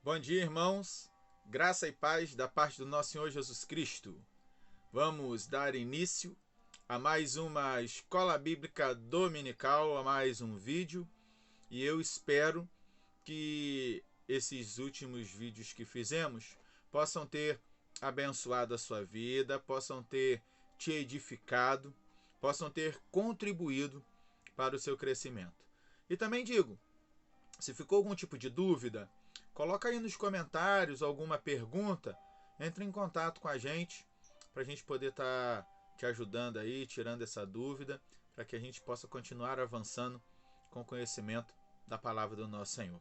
Bom dia, irmãos. Graça e paz da parte do nosso Senhor Jesus Cristo. Vamos dar início a mais uma escola bíblica dominical, a mais um vídeo. E eu espero que esses últimos vídeos que fizemos possam ter abençoado a sua vida, possam ter te edificado, possam ter contribuído para o seu crescimento. E também digo, se ficou algum tipo de dúvida, coloca aí nos comentários alguma pergunta, entre em contato com a gente para a gente poder estar te ajudando aí, tirando essa dúvida, para que a gente possa continuar avançando com o conhecimento da palavra do nosso Senhor.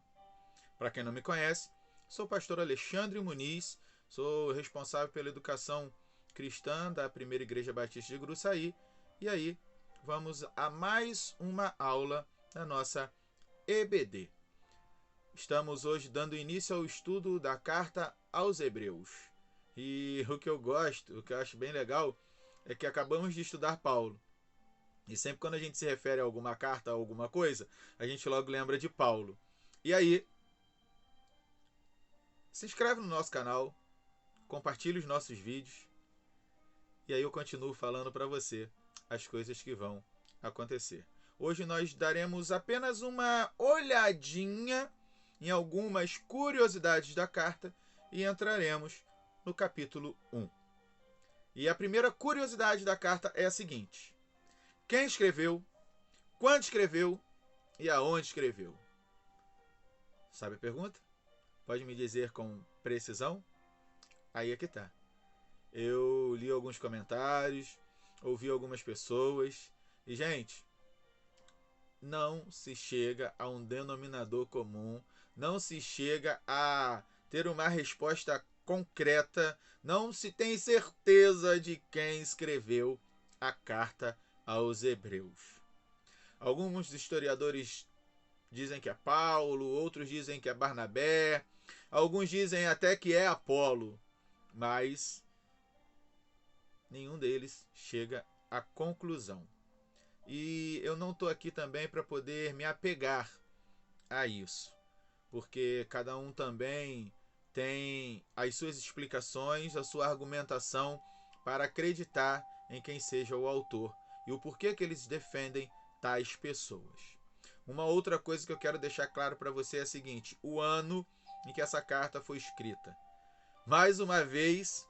Para quem não me conhece, sou o pastor Alexandre Muniz, sou responsável pela educação cristã da Primeira Igreja Batista de Gruçaí, e aí vamos a mais uma aula da nossa EBD. Estamos hoje dando início ao estudo da carta aos Hebreus. E o que eu gosto, o que eu acho bem legal, é que acabamos de estudar Paulo. E sempre quando a gente se refere a alguma carta, a alguma coisa, a gente logo lembra de Paulo. E aí, se inscreve no nosso canal, compartilhe os nossos vídeos, e aí eu continuo falando para você as coisas que vão acontecer. Hoje nós daremos apenas uma olhadinha em algumas curiosidades da carta e entraremos no capítulo 1. E a primeira curiosidade da carta é a seguinte: quem escreveu, quando escreveu e aonde escreveu? Sabe a pergunta? Pode me dizer com precisão? Aí é que tá. Eu li alguns comentários, ouvi algumas pessoas e, gente, não se chega a um denominador comum, não se chega a ter uma resposta concreta, não se tem certeza de quem escreveu a carta aos Hebreus. Alguns historiadores dizem que é Paulo, outros dizem que é Barnabé, alguns dizem até que é Apolo, mas nenhum deles chega à conclusão. E eu não estou aqui também para poder me apegar a isso, porque cada um também tem as suas explicações, a sua argumentação para acreditar em quem seja o autor e o porquê que eles defendem tais pessoas. Uma outra coisa que eu quero deixar claro para você é a seguinte: o ano em que essa carta foi escrita. Mais uma vez,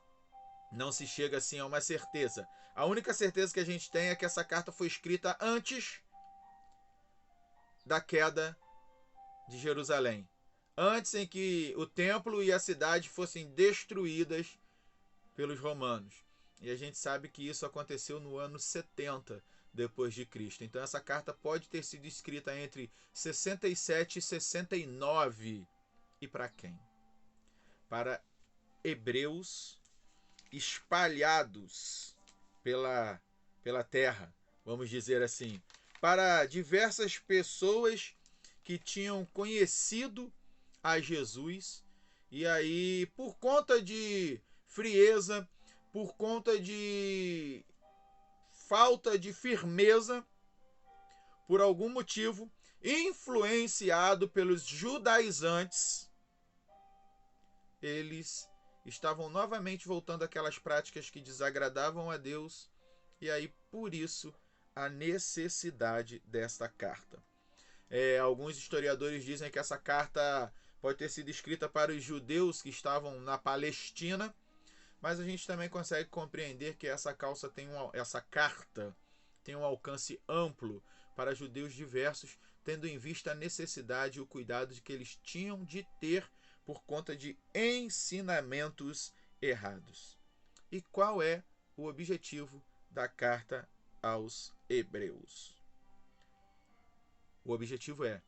não se chega assim a uma certeza. A única certeza que a gente tem é que essa carta foi escrita antes da queda de Jerusalém. Antes em que o templo e a cidade fossem destruídas pelos romanos. E a gente sabe que isso aconteceu no ano 70 depois de Cristo. Então essa carta pode ter sido escrita entre 67 e 69. E para quem? Para hebreus espalhados pela terra, vamos dizer assim, para diversas pessoas que tinham conhecido a Jesus e aí, por conta de frieza, por conta de falta de firmeza, por algum motivo, influenciado pelos judaizantes, eles estavam novamente voltando àquelas práticas que desagradavam a Deus, e aí por isso a necessidade desta carta. Alguns historiadores dizem que essa carta pode ter sido escrita para os judeus que estavam na Palestina, mas a gente também consegue compreender que essa carta tem um alcance amplo para judeus diversos, tendo em vista a necessidade e o cuidado de que eles tinham de ter por conta de ensinamentos errados. E qual é o objetivo da carta aos Hebreus? O objetivo é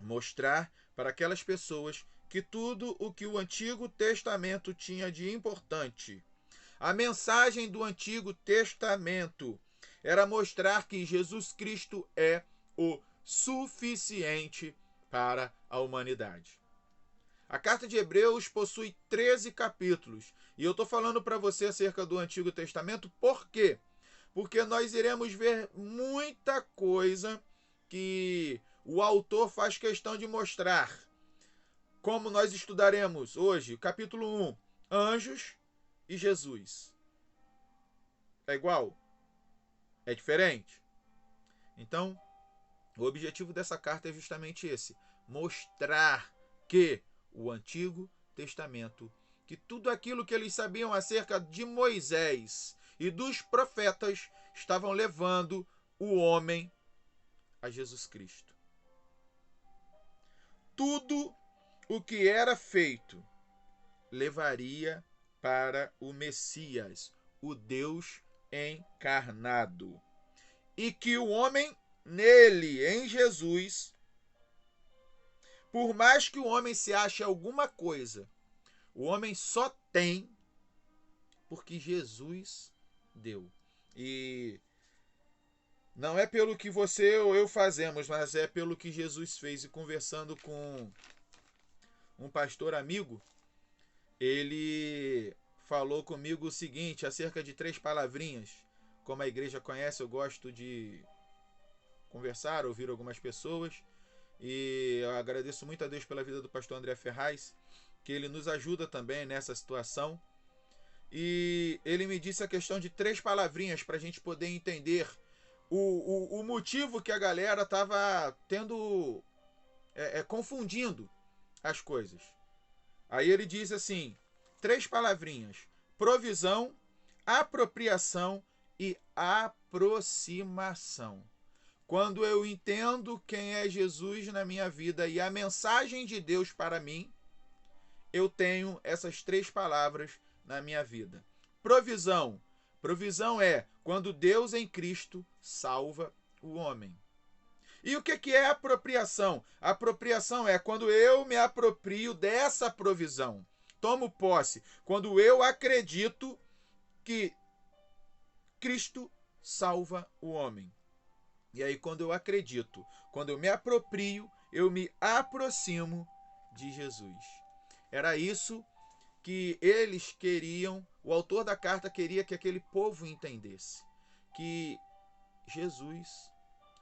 mostrar para aquelas pessoas que tudo o que o Antigo Testamento tinha de importante, a mensagem do Antigo Testamento, era mostrar que Jesus Cristo é o suficiente para a humanidade. A carta de Hebreus possui 13 capítulos. E eu estou falando para você acerca do Antigo Testamento por quê? Porque nós iremos ver muita coisa que o autor faz questão de mostrar. como nós estudaremos hoje, capítulo 1, anjos e Jesus. É igual? É diferente? Então, o objetivo dessa carta é justamente esse: mostrar que o Antigo Testamento, que tudo aquilo que eles sabiam acerca de Moisés e dos profetas, estavam levando o homem a Jesus Cristo. Tudo o que era feito levaria para o Messias, o Deus encarnado. E que o homem nele, em Jesus, por mais que o homem se ache alguma coisa, o homem só tem porque Jesus deu. E não é pelo que você ou eu fazemos, mas é pelo que Jesus fez. E conversando com um pastor amigo, ele falou comigo o seguinte, acerca de 3 palavrinhas. Como a igreja conhece, eu gosto de conversar, ouvir algumas pessoas. E eu agradeço muito a Deus pela vida do pastor André Ferraz, que ele nos ajuda também nessa situação. E ele me disse a questão de 3 palavrinhas para a gente poder entender o motivo que a galera estava tendo, confundindo as coisas. Aí ele diz assim, 3 palavrinhas: provisão, apropriação e aproximação. Quando eu entendo quem é Jesus na minha vida e a mensagem de Deus para mim, eu tenho essas 3 palavras na minha vida. Provisão. Provisão é quando Deus em Cristo salva o homem. E o que é apropriação? Apropriação é quando eu me aproprio dessa provisão. Tomo posse. Quando eu acredito que Cristo salva o homem. E aí, quando eu acredito, quando eu me aproprio, eu me aproximo de Jesus. Era isso que eles queriam, o autor da carta queria que aquele povo entendesse. Que Jesus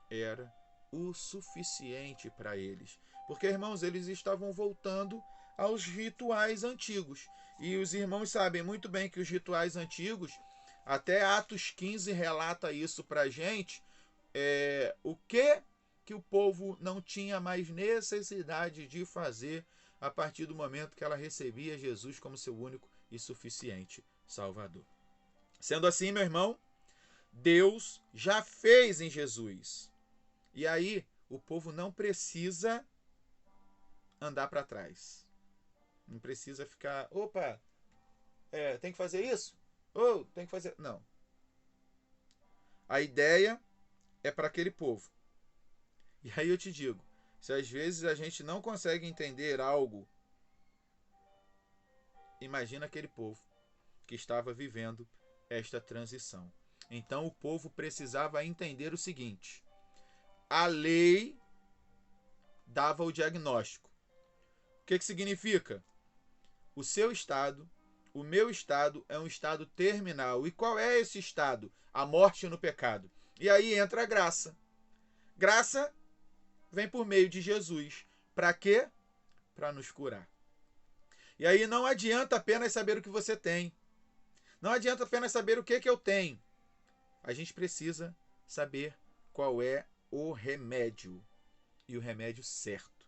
era o suficiente para eles. Porque, irmãos, eles estavam voltando aos rituais antigos. E os irmãos sabem muito bem que os rituais antigos, até Atos 15 relata isso para a gente, o que o povo não tinha mais necessidade de fazer a partir do momento que ela recebia Jesus como seu único e suficiente Salvador. Sendo assim, meu irmão, Deus já fez em Jesus. E aí, o povo não precisa andar para trás. Não precisa ficar, opa, tem que fazer isso? Ou tem que fazer... Não. A ideia é para aquele povo. E aí eu te digo, se às vezes a gente não consegue entender algo, imagina aquele povo que estava vivendo esta transição. Então o povo precisava entender o seguinte: a lei dava o diagnóstico. O que significa? O seu estado, o meu estado é um estado terminal. E qual é esse estado? A morte no pecado. E aí entra a graça. Graça vem por meio de Jesus. Para quê? Para nos curar. E aí não adianta apenas saber o que você tem. Não adianta apenas saber o que eu tenho. A gente precisa saber qual é o remédio. E o remédio certo.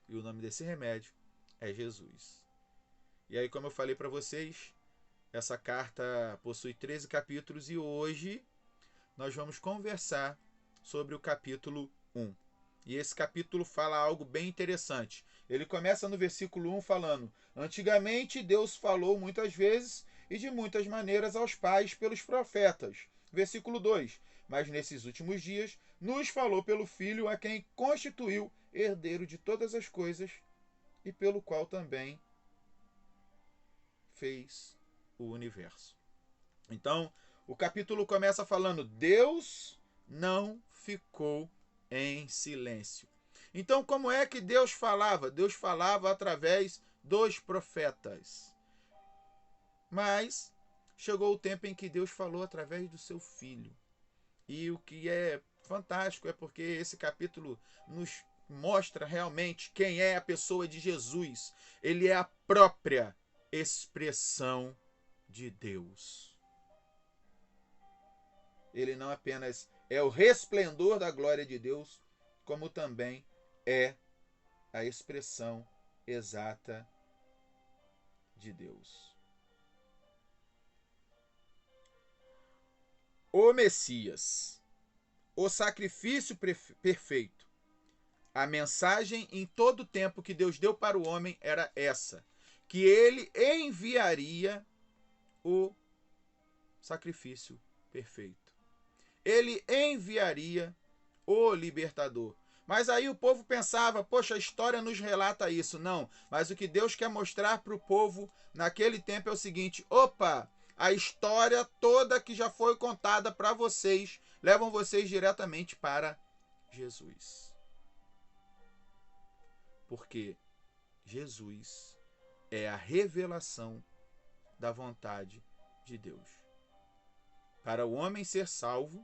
E o nome desse remédio é Jesus. E aí, como eu falei para vocês, essa carta possui 13 capítulos e hoje nós vamos conversar sobre o capítulo 1. E esse capítulo fala algo bem interessante. Ele começa no versículo 1 falando: antigamente Deus falou muitas vezes e de muitas maneiras aos pais pelos profetas. Versículo 2: mas nesses últimos dias nos falou pelo Filho, a quem constituiu herdeiro de todas as coisas e pelo qual também fez o universo. Então, o capítulo começa falando: Deus não ficou em silêncio. Então, como é que Deus falava? Deus falava através dos profetas. Mas chegou o tempo em que Deus falou através do seu Filho. E o que é fantástico é porque esse capítulo nos mostra realmente quem é a pessoa de Jesus. Ele é a própria expressão de Deus. Ele não apenas é o resplendor da glória de Deus, como também é a expressão exata de Deus. O Messias, o sacrifício perfeito. A mensagem em todo o tempo que Deus deu para o homem era essa, que ele enviaria o sacrifício perfeito. Ele enviaria o libertador. Mas aí o povo pensava, poxa, a história nos relata isso. Não, mas o que Deus quer mostrar para o povo naquele tempo é o seguinte: opa, a história toda que já foi contada para vocês, levam vocês diretamente para Jesus. Porque Jesus é a revelação da vontade de Deus. Para o homem ser salvo,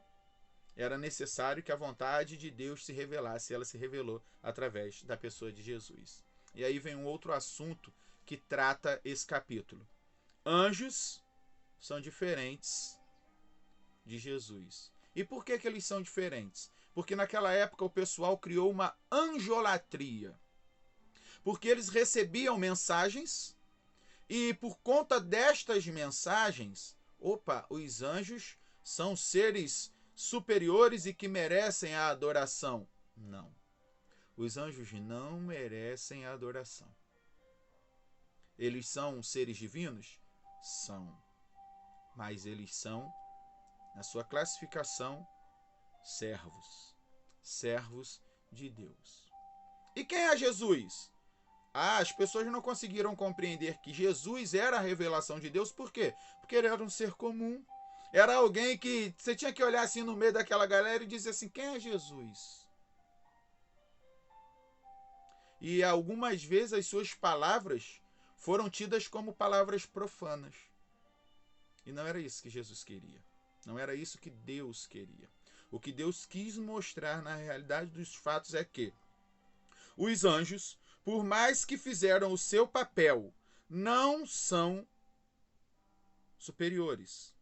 era necessário que a vontade de Deus se revelasse. Ela se revelou através da pessoa de Jesus. E aí vem um outro assunto que trata esse capítulo. Anjos são diferentes de Jesus. E por que eles são diferentes? Porque naquela época o pessoal criou uma anjolatria. Porque eles recebiam mensagens e por conta destas mensagens, os anjos são seres superiores e que merecem a adoração. Não. Os anjos não merecem a adoração. Eles são seres divinos? São. Mas eles são, na sua classificação, servos. Servos de Deus. E quem é Jesus? As pessoas não conseguiram compreender que Jesus era a revelação de Deus. Por quê? Porque ele era um ser comum. Era alguém que você tinha que olhar assim no meio daquela galera e dizer assim, quem é Jesus? E algumas vezes as suas palavras foram tidas como palavras profanas. E não era isso que Jesus queria. Não era isso que Deus queria. O que Deus quis mostrar na realidade dos fatos é que os anjos, por mais que fizeram o seu papel, não são superiores.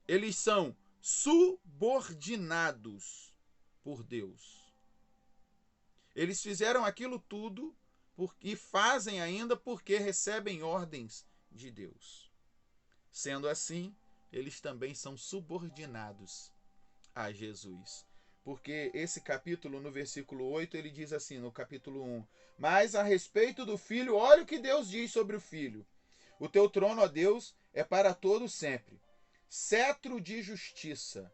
Eles são subordinados por Deus. Eles fizeram aquilo tudo e fazem ainda porque recebem ordens de Deus. Sendo assim, eles também são subordinados a Jesus. Porque esse capítulo, no versículo 8, ele diz assim, no capítulo 1, mas a respeito do Filho, olha o que Deus diz sobre o Filho. O teu trono, ó Deus, é para todo sempre. Cetro de justiça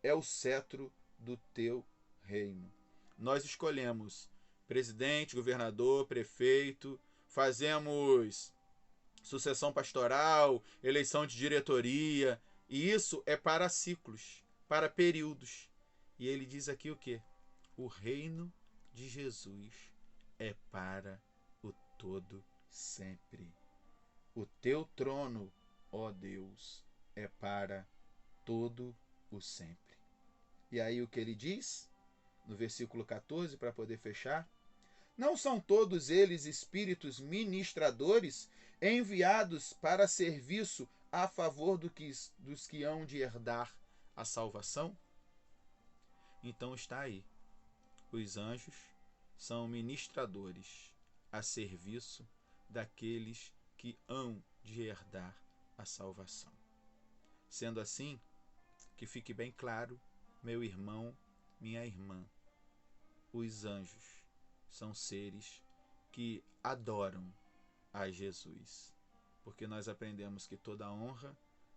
é o cetro do teu reino. Nós escolhemos presidente, governador, prefeito, fazemos sucessão pastoral, eleição de diretoria, e isso é para ciclos, para períodos. E ele diz aqui o quê? O reino de Jesus é para o todo sempre. O teu trono, ó Deus, é para todo o sempre. E aí o que ele diz? No versículo 14, para poder fechar. Não são todos eles espíritos ministradores enviados para serviço a favor dos que hão de herdar a salvação? Então está aí. Os anjos são ministradores a serviço daqueles que hão de herdar a salvação. Sendo assim, que fique bem claro, meu irmão, minha irmã, os anjos são seres que adoram a Jesus. Porque nós aprendemos que toda honra,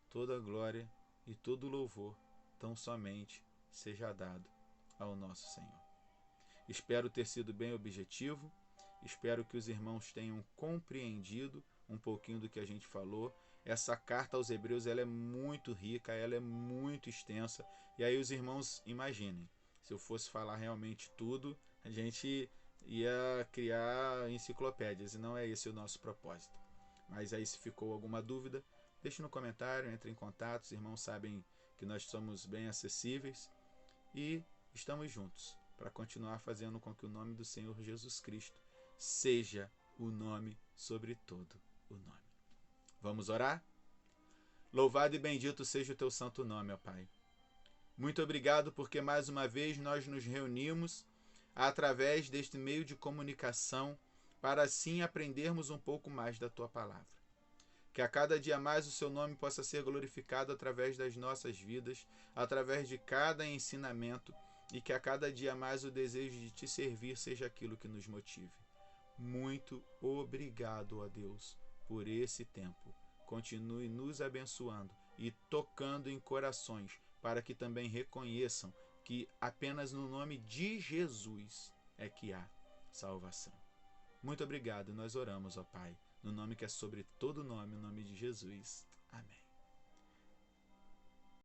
toda glória e todo louvor tão somente seja dado ao nosso Senhor. Espero ter sido bem objetivo, espero que os irmãos tenham compreendido um pouquinho do que a gente falou. Essa carta aos Hebreus ela é muito rica, ela é muito extensa, e aí os irmãos imaginem, se eu fosse falar realmente tudo, a gente ia criar enciclopédias, e não é esse o nosso propósito. Mas aí se ficou alguma dúvida, deixe no comentário, entre em contato, os irmãos sabem que nós somos bem acessíveis e estamos juntos para continuar fazendo com que o nome do Senhor Jesus Cristo seja o nome sobre todo o nome. Vamos orar? Louvado e bendito seja o teu santo nome, ó Pai. Muito obrigado porque mais uma vez nós nos reunimos através deste meio de comunicação para assim aprendermos um pouco mais da tua palavra. Que a cada dia mais o seu nome possa ser glorificado através das nossas vidas, através de cada ensinamento, e que a cada dia mais o desejo de te servir seja aquilo que nos motive. Muito obrigado, ó Deus, por esse tempo. Continue nos abençoando e tocando em corações, para que também reconheçam que apenas no nome de Jesus é que há salvação. Muito obrigado, nós oramos, ó Pai, no nome que é sobre todo nome, o nome de Jesus. Amém.